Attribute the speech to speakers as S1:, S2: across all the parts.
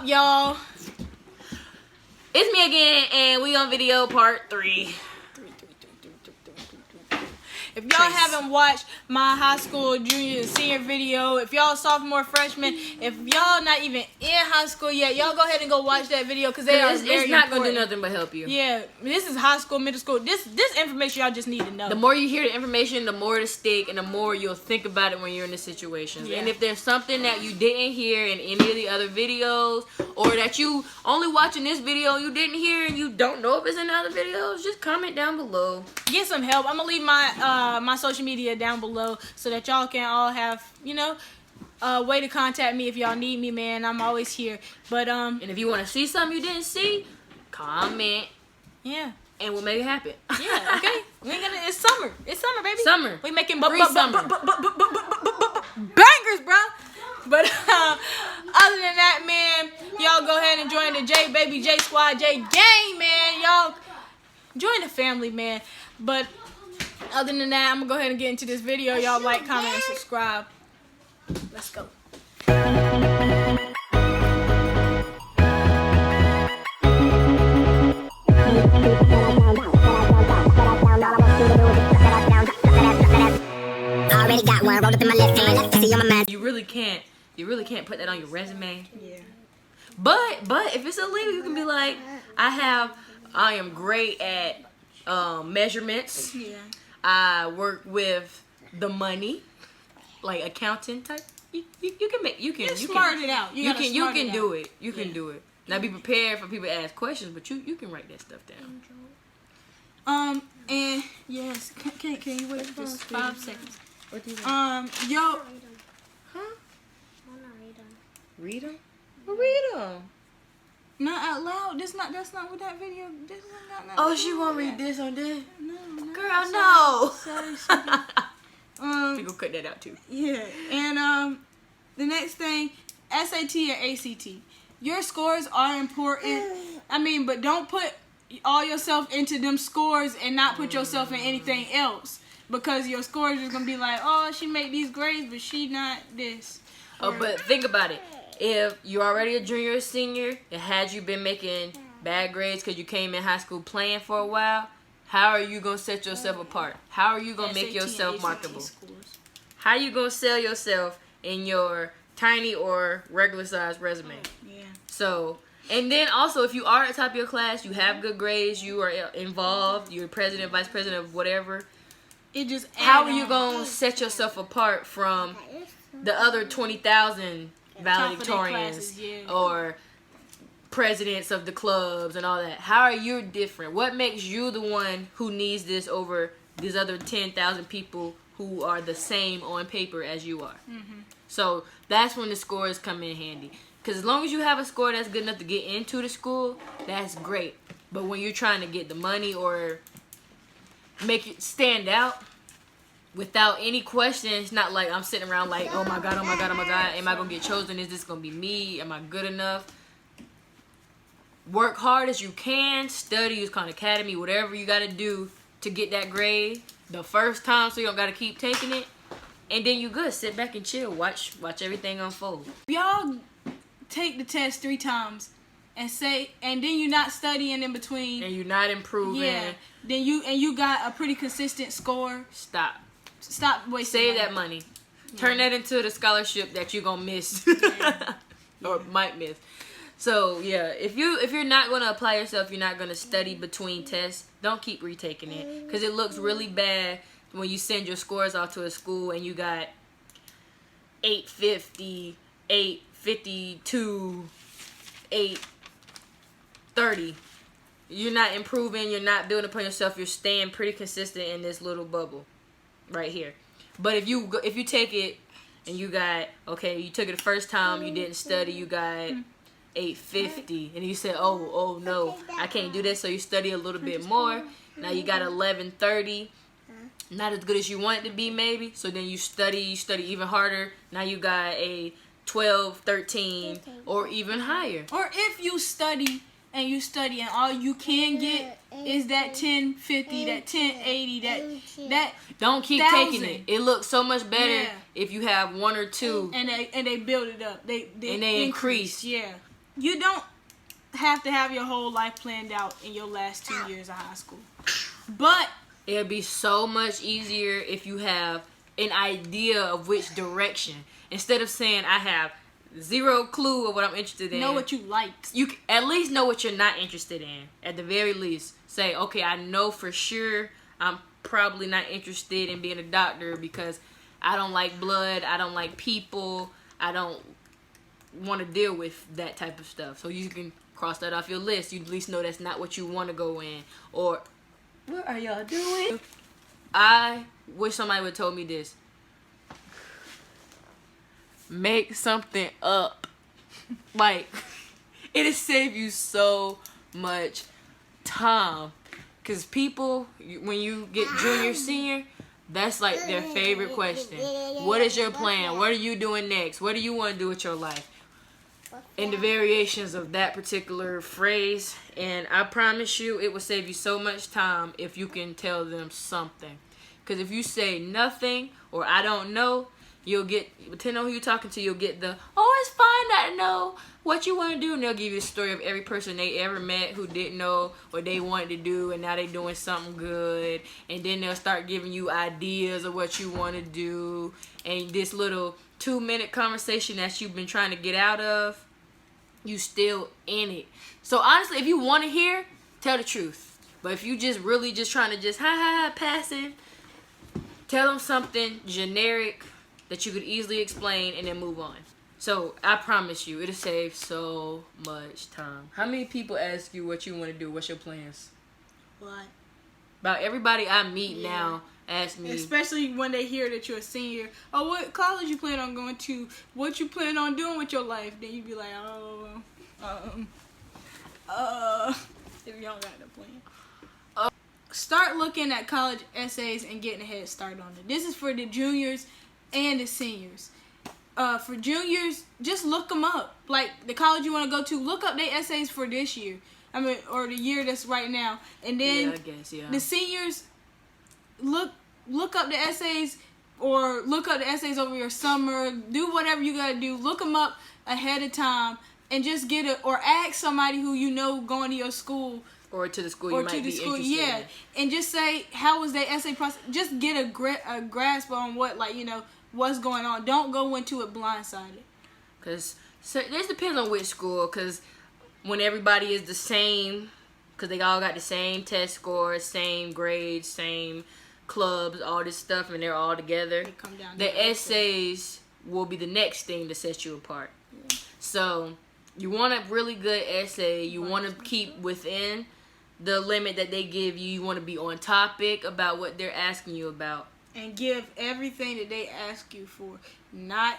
S1: up, y'all? It's me again, and we on video part 3. If y'all haven't watched my high school junior and senior video, if y'all sophomore, freshman, if y'all not even in high school yet, y'all go ahead and go watch that video because it's not going to do nothing but help you. Yeah, this is high school, middle school. This information y'all just need to know. The more you hear the information, the more it'll stick, and the more you'll think about it when you're in the situations. Yeah. And if there's something that you didn't hear in any of the other videos, or that you only watching this video you didn't hear and you don't know if it's in the other videos, just comment down below. Get some help. I'm going to leave my social media down below so that y'all can all have, a way to contact me if y'all need me, man. I'm always here. But and if you want to see something you didn't see, comment. Yeah. And we'll make it happen. Yeah, okay. It's summer. It's summer, baby. Summer. We making bangers, bro. But other than that, man, y'all go ahead and join the J Squad, J Gang, man. Y'all join the family, man. But other than that, I'm going to go ahead and get into this video. Y'all like, comment, and subscribe. Let's go. Already got one, rolled up in my left hand. See, I'm a man. You really can't put that on your resume. Yeah. But if it's illegal, you can be like, I am great at measurements. Yeah. I work with the money, like accounting type. You can smart it out. You can do it. You can do it. Now be prepared for people to ask questions, but you can write that stuff down. And yes, can you wait for just 5 seconds? Yo. Huh? Read them. Well, read them. Not out loud. That's not what that video. This is not. Oh, she won't read this on this. No. Girl, no. Sorry. We gonna cut that out too. Yeah, and the next thing, SAT or ACT. Your scores are important. I mean, but don't put all yourself into them scores and not put yourself in anything else, because your scores is gonna be like, oh, she made these grades, but she not this. Oh, but think about it. If you're already a junior or senior, and had you been making bad grades because you came in high school playing for a while, how are you going to set yourself apart? How are you going to make yourself marketable? How are you going to sell yourself in your tiny or regular size resume? Yeah. So, and then also, if you are at the top of your class, you have good grades, you are involved, you're president, vice president of whatever, how are you going to set yourself apart from the other 20,000 valedictorians or presidents of the clubs and all that? How are you different? What makes you the one who needs this over these other 10,000 people who are the same on paper as you are? Mm-hmm. So that's when the scores come in handy. Because as long as you have a score that's good enough to get into the school, that's great. But when you're trying to get the money or make it stand out without any questions, not like I'm sitting around like, oh my God, am I going to get chosen? Is this going to be me? Am I good enough? Work hard as you can. Study, use Khan Academy, whatever you got to do to get that grade the first time, so you don't got to keep taking it. And then you good. Sit back and chill. Watch everything unfold. Y'all take the test 3 times and then you're not studying in between. And you're not improving. Yeah. Then you got a pretty consistent score. Stop wasting Save that money. Yeah. Turn that into the scholarship that you're going to miss. Yeah. Or might miss. So, yeah, if you're not going to apply yourself, you're not going to study between tests, don't keep retaking it. Because it looks really bad when you send your scores off to a school and you got 850, 852, 830. You're not improving. You're not building upon yourself. You're staying pretty consistent in this little bubble right here. But if you take it and you got, okay, you took it the first time, you didn't study, you got 850, and you said, oh no, I can't do this, so you study a little bit more. Now you got 1130, not as good as you want it to be maybe, so then you study even harder. Now you got a 1213 or even higher. Or if you study and all you can get is that 1050, that 1080, that don't keep 1,000. Taking it. It looks so much better if you have 1 or 2 and they build it up. They increase. Yeah.
S2: you don't have to have your whole life planned out in your last 2 years of high school. But
S1: it'll be so much easier if you have an idea of which direction. Instead of saying, I have zero clue of what I'm interested in.
S2: Know what you like.
S1: You at least know what you're not interested in. At the very least. Say, okay, I know for sure I'm probably not interested in being a doctor because I don't like blood, I don't like people, I don't want to deal with that type of stuff. So you can cross that off your list. You at least know that's not what you want to go in. Or, what are y'all doing? I wish somebody would have told me this. Make something up. Like, it'll save you so much time. Because people, when you get junior, senior, that's like their favorite question. What is your plan? What are you doing next? What do you want to do with your life? And the variations of that particular phrase. And I promise you, it will save you so much time if you can tell them something. Because if you say nothing or I don't know, you'll get, depending on who you're talking to, you'll get the, oh, it's fine not to know what you want to do. And they'll give you a story of every person they ever met who didn't know what they wanted to do, and now they're doing something good. And then they'll start giving you ideas of what you want to do. And this little 2-minute conversation that you've been trying to get out of, you still in it. So honestly, if you want to hear, tell the truth. But if you just really just trying to just passive, tell them something generic that you could easily explain and then move on. So I promise you, it'll save so much time. How many people ask you what you want to do? What's your plans?
S2: What?
S1: About everybody I meet now ask me.
S2: Especially when they hear that you're a senior. Oh, what college you plan on going to? What you plan on doing with your life? Then you be like, if y'all got the plan. Start looking at college essays and getting a head start on it. This is for the juniors and the seniors. For juniors, just look them up. Like the college you want to go to, look up their essays for this year. I mean, or the year that's right now. And then the seniors, look up the essays, or look up the essays over your summer. Do whatever you gotta do. Look them up ahead of time and just get it, or ask somebody who you know going to your school.
S1: Or to the school you might be interested in.
S2: And just say, how was their essay process? Just get a grasp on what, like, you know, what's going on. Don't go into it blindsided.
S1: Because this depends on which school. Because when everybody is the same, because they all got the same test scores, same grades, same clubs, all this stuff, and they're all together, the essays will be the next thing to set you apart. Yeah. So you want a really good essay. You want to keep within the limit that they give you. You want to be on topic about what they're asking you about.
S2: And give everything that they ask you for, not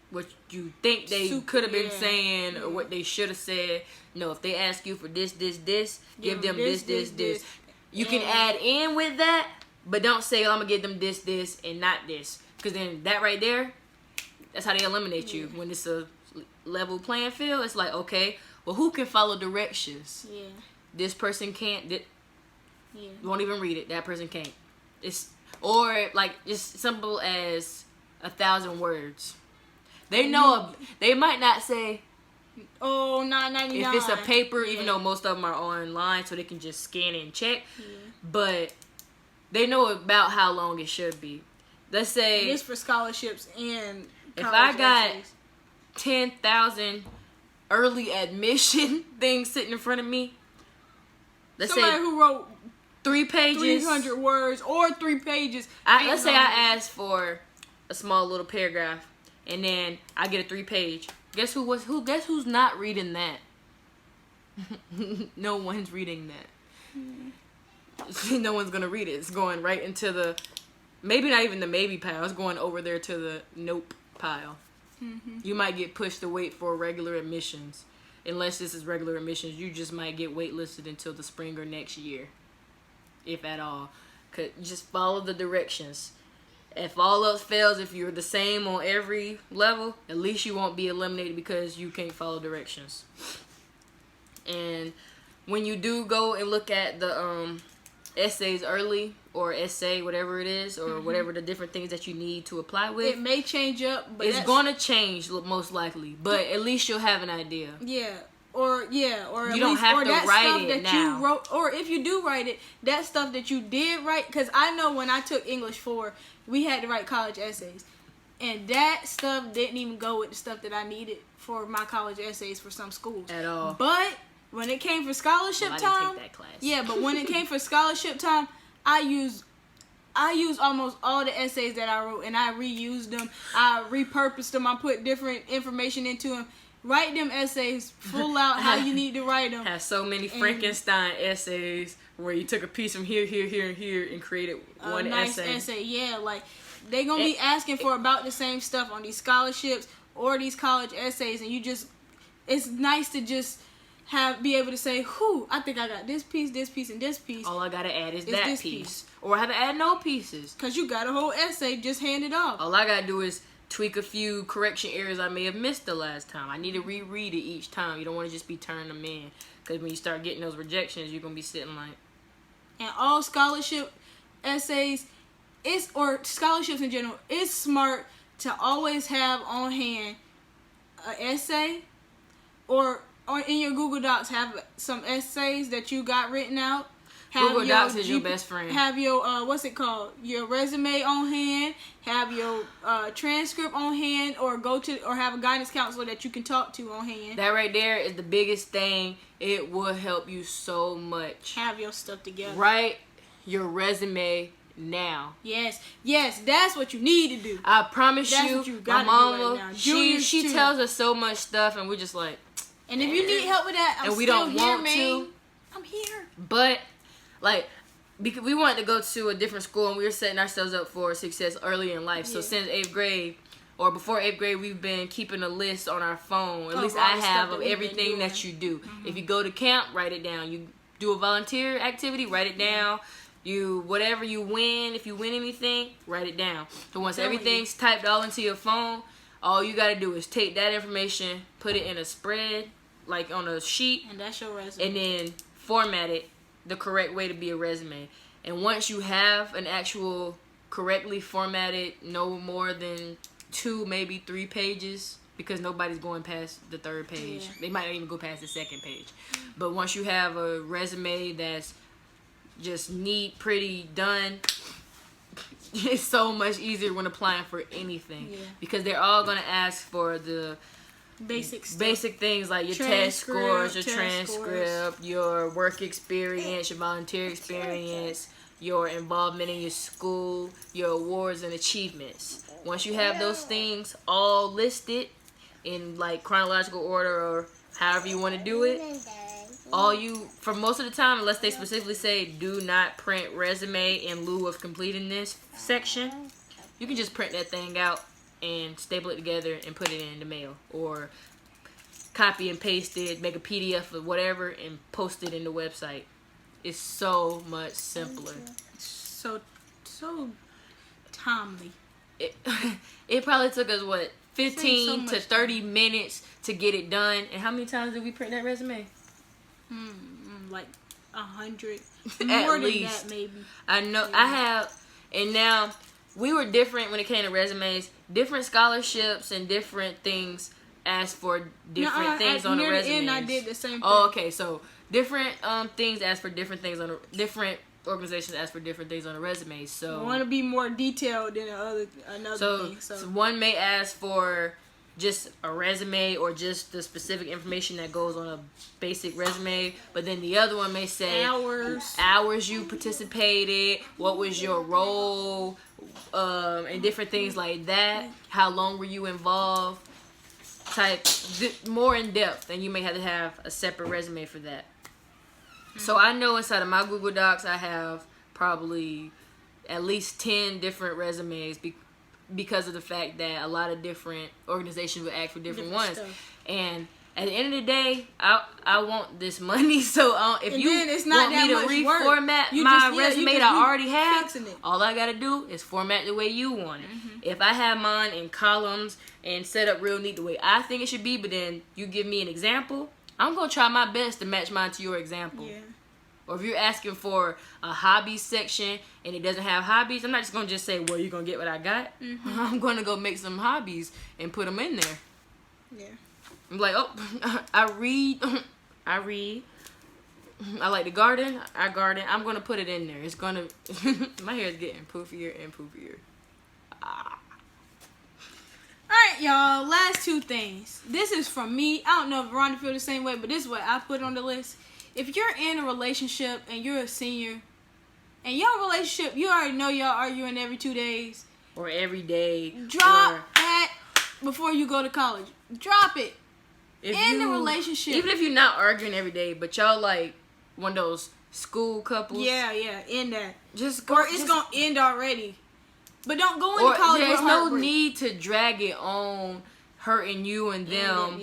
S1: what you think they could have been saying or what they should have said. No, if they ask you for this, give them this. You can add in with that, but don't say, I'm going to give them this, and not this. Because then that right there, that's how they eliminate you. When it's a level playing field, it's like, okay, well, who can follow directions? Yeah. This person can't. Won't even read it. That person can't. Or like just simple as 1,000 words. They know. They might not say,
S2: oh, $9.99.
S1: If it's a paper, even though most of them are online, so they can just scan and check. Yeah. But they know about how long it should be. Let's say
S2: and it's for scholarships and
S1: if I got 10,000 early admission things sitting in front of me. Let's
S2: somebody
S1: say
S2: who wrote
S1: 3 pages,
S2: 300 words, or 3 pages.
S1: Let's say I asked for a small little paragraph, and then I get a 3-page. Guess who's not reading that? No one's reading that. No one's gonna read it. It's going right into the, maybe not even the maybe pile. It's going over there to the nope pile. Mm-hmm. You might get pushed to wait for regular admissions. Unless this is regular admissions, you just might get waitlisted until the spring or next year, if at all. Just follow the directions. If all else fails, if you're the same on every level, at least you won't be eliminated because you can't follow directions. And when you do go and look at the essays early, or essay, whatever it is, or whatever the different things that you need to apply with,
S2: it may change up, but
S1: it's going to change most likely, but at least you'll have an idea.
S2: Yeah, or
S1: you don't have to write it now.
S2: You wrote, or if you do write it, that stuff that you did write, because I know when I took English 4, we had to write college essays, and that stuff didn't even go with the stuff that I needed for my college essays for some schools
S1: at all.
S2: But when it came for scholarship time,
S1: I didn't take that class.
S2: Yeah, but when it came for scholarship time, I used almost all the essays that I wrote, and I reused them. I repurposed them. I put different information into them. Write them essays full out how you need to write them.
S1: Have so many Frankenstein essays where you took a piece from here, here, here, and here and created one
S2: nice essay. Yeah, like they gonna be asking for about the same stuff on these scholarships or these college essays, and it's nice to just be able to say, "Whew, I think I got this piece, and this piece."
S1: All I gotta add is that piece, or I have to add no pieces.
S2: Cause you got a whole essay just handed off.
S1: All I gotta do is tweak a few correction areas I may have missed the last time. I need to reread it each time. You don't want to just be turning them in, because when you start getting those rejections, you're gonna be sitting like.
S2: And all scholarship essays, or scholarships in general, it's smart to always have on hand an essay, or in your Google Docs have some essays that you got written out.
S1: Google Docs is your best friend.
S2: Have your your resume on hand. Have your transcript on hand, or have a guidance counselor that you can talk to on hand.
S1: That right there is the biggest thing. It will help you so much.
S2: Have your stuff together.
S1: Write your resume now.
S2: Yes, that's what you need to do.
S1: I promise
S2: that's
S1: you,
S2: what you gotta
S1: my mama,
S2: do right now.
S1: she tells us so much stuff, and we're just like.
S2: And if you need help with that,
S1: and we don't want to.
S2: I'm here.
S1: But. Like, because we wanted to go to a different school, and we were setting ourselves up for success early in life. So since 8th grade, or before 8th grade, we've been keeping a list on our phone. At least I have, of everything that you do. Mm-hmm. If you go to camp, write it down. You do a volunteer activity, write it down. Whatever you win, if you win anything, write it down. So once everything's typed all into your phone, all you got to do is take that information, put it in a spread, like on a sheet.
S2: And that's your resume.
S1: And then format it the correct way to be a resume. And once you have an actual correctly formatted, no more than 2, maybe 3 pages, because nobody's going past the 3rd page. Yeah. They might not even go past the 2nd page. But once you have a resume that's just neat, pretty, done, it's so much easier when applying for anything. Yeah. Because they're all going to ask for the basic things like your test scores, your transcript, your work experience, your volunteer experience, your involvement in your school, your awards and achievements. Once you have those things all listed in like chronological order or however you want to do it, for most of the time, unless they specifically say do not print resume in lieu of completing this section, you can just print that thing out and staple it together and put it in the mail, or copy and paste it, make a PDF or whatever, and post it in the website. It's so much simpler.
S2: So timely.
S1: It probably took us 15 to 30 minutes to get it done. And how many times did we print that resume?
S2: Like 100.
S1: At
S2: More
S1: least.
S2: than that, maybe.
S1: I know. Yeah. I have, and now. We were different when it came to resumes. Different scholarships and different things asked for different things on the resumes.
S2: Near the end, I did the same thing.
S1: Oh, okay. So different things asked for different things on different organizations asked for different things on the resumes. So
S2: I want to be more detailed than another thing. So
S1: one may ask for just a resume or just the specific information that goes on a basic resume, but then the other one may say hours you participated, what was your role, and different things like that. How long were you involved? More in depth, and you may have to have a separate resume for that. So I know inside of my Google Docs I have probably at least 10 different resumes because of the fact that a lot of different organizations will ask for different ones. Stuff. And at the end of the day, I want this money. So if you want me to reformat my resume that I already have, all I got to do is format the way you want it. Mm-hmm. If I have mine in columns and set up real neat the way I think it should be, but then you give me an example, I'm going to try my best to match mine to your example. Yeah. Or if you're asking for a hobbies section and it doesn't have hobbies, I'm not just going to just say, well, you're going to get what I got. Mm-hmm. I'm going to go make some hobbies and put them in there.
S2: Yeah.
S1: I'm like, oh, I read. I like to garden. I garden. I'm gonna put it in there. It's gonna. My hair is getting poofier and poofier.
S2: Alright, y'all. Last two things. This is from me. I don't know if Rhonda feels the same way, but this is what I put on the list. If you're in a relationship and you're a senior, and your relationship, you already know y'all arguing every 2 days.
S1: Or every day.
S2: Drop that before you go to college. Drop it. In the relationship.
S1: Even if you're not arguing every day, but y'all like one of those school couples.
S2: Yeah, in that.
S1: Just go.
S2: Or it's going to end already. But don't go into college with
S1: there's no
S2: heartbreak.
S1: need to drag it on hurting you and them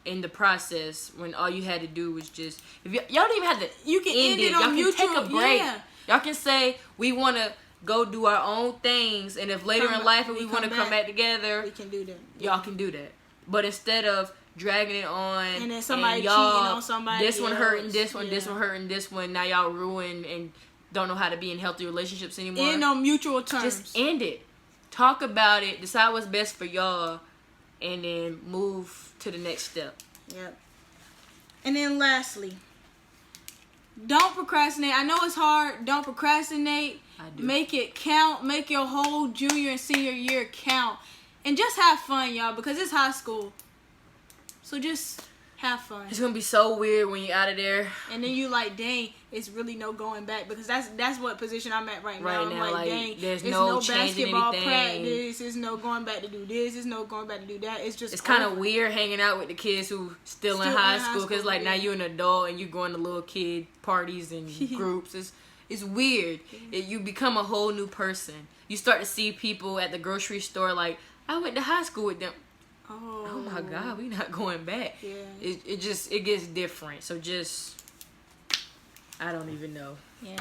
S1: in the process when all you had to do was just... If y'all don't even have to
S2: you can end it on
S1: y'all
S2: mutual,
S1: can take a break.
S2: Yeah.
S1: Y'all can say, we want to go do our own things, and if later in life we want to come back together...
S2: We can do that.
S1: Y'all can do that. But instead of dragging it on...
S2: And then somebody cheating on somebody
S1: This one
S2: else.
S1: hurting this one, this one hurting this one. Now y'all ruined and don't know how to be in healthy relationships anymore.
S2: End on mutual terms.
S1: Just end it. Talk about it. Decide what's best for y'all. And then move to the next step.
S2: Yep. And then lastly, don't procrastinate. I know it's hard. Don't procrastinate.
S1: I do.
S2: Make it count. Make your whole junior and senior year count. And just have fun, y'all, because it's high school. So just have fun.
S1: It's going to be so weird when you're out of there.
S2: And then you like, dang, it's really no going back. Because that's what position I'm at right now. I'm like, dang,
S1: there's
S2: it's
S1: no
S2: basketball
S1: anything.
S2: practice. There's no going back to do this. There's no going back to do that. It's just
S1: It's kind of weird hanging out with the kids who still in high school. Because like now you're an adult and you're going to little kid parties and groups. It's weird. You become a whole new person. You start to see people at the grocery store like, I went to high school with them. Oh my God, we not going back.
S2: Yeah.
S1: It gets different. So just, I don't even know.
S2: Yeah.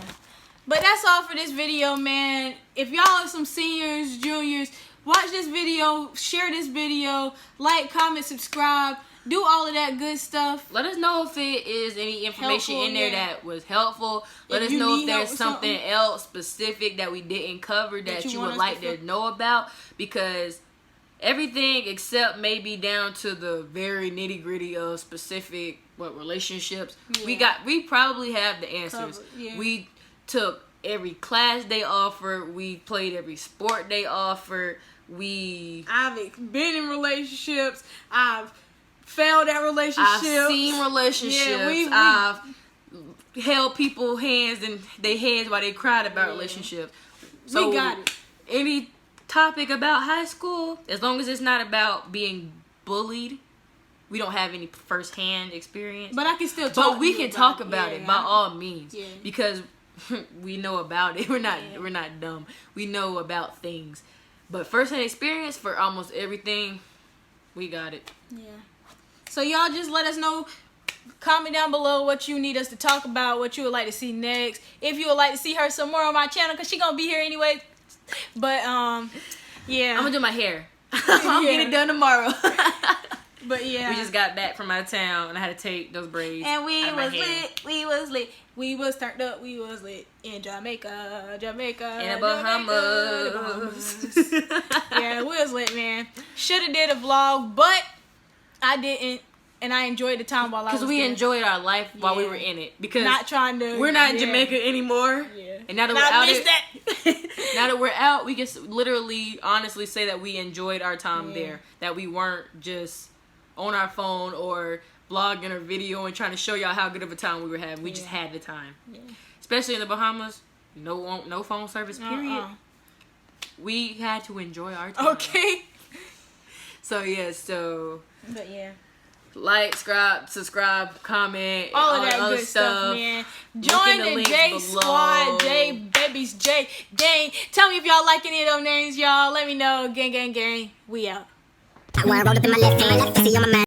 S2: But that's all for this video, man. If y'all are some seniors, juniors, watch this video, share this video, like, comment, subscribe, do all of that good stuff.
S1: Let us know if it is any information in there that was helpful. Let us
S2: you
S1: know if
S2: need
S1: there's
S2: help with
S1: something else specific that we didn't cover that you would like to know about, because everything except maybe down to the very nitty gritty of specific relationships. We probably have the answers. We took every class they offered. We played every sport they offered.
S2: I've been in relationships. I've failed at relationships.
S1: I've seen relationships. I've held people's hands and their heads while they cried about relationships. So
S2: we got it.
S1: Any topic about high school, as long as it's not about being bullied, we don't have any first-hand experience.
S2: But I can still talk.
S1: But we can talk about it by all means,
S2: Yeah.
S1: because we know about it. We're not dumb. We know about things. But first-hand experience for almost everything, we got it.
S2: Yeah. So y'all just let us know. Comment down below what you need us to talk about, what you would like to see next. If you would like to see her some more on my channel, because she's going to be here anyway. But, yeah.
S1: I'm going to do my hair. I'll get it done tomorrow.
S2: But, yeah.
S1: We just got back from out of town, and I had to take those braids.
S2: And we was lit. We was lit. We was turned up. We was lit in Jamaica. In the
S1: Bahamas.
S2: Yeah, we was lit, man. Should have did a vlog, but I didn't. And I enjoyed the time while I was there.
S1: Because we enjoyed our life while we were in it. Because we're not in Jamaica anymore. Yeah. And now that we're out, now that we're out, we can literally, honestly say that we enjoyed our time there. That we weren't just on our phone or vlogging or videoing trying to show y'all how good of a time we were having. We just had the time. Yeah. Especially in the Bahamas, no phone service, period. We had to enjoy our time.
S2: Okay.
S1: So, yeah, so.
S2: But, yeah.
S1: Like, subscribe, comment,
S2: all of that good stuff, man. Join the J Squad, J Babies, J Gang. Tell me if y'all like any of those names, y'all. Let me know. Gang, gang, gang. We out.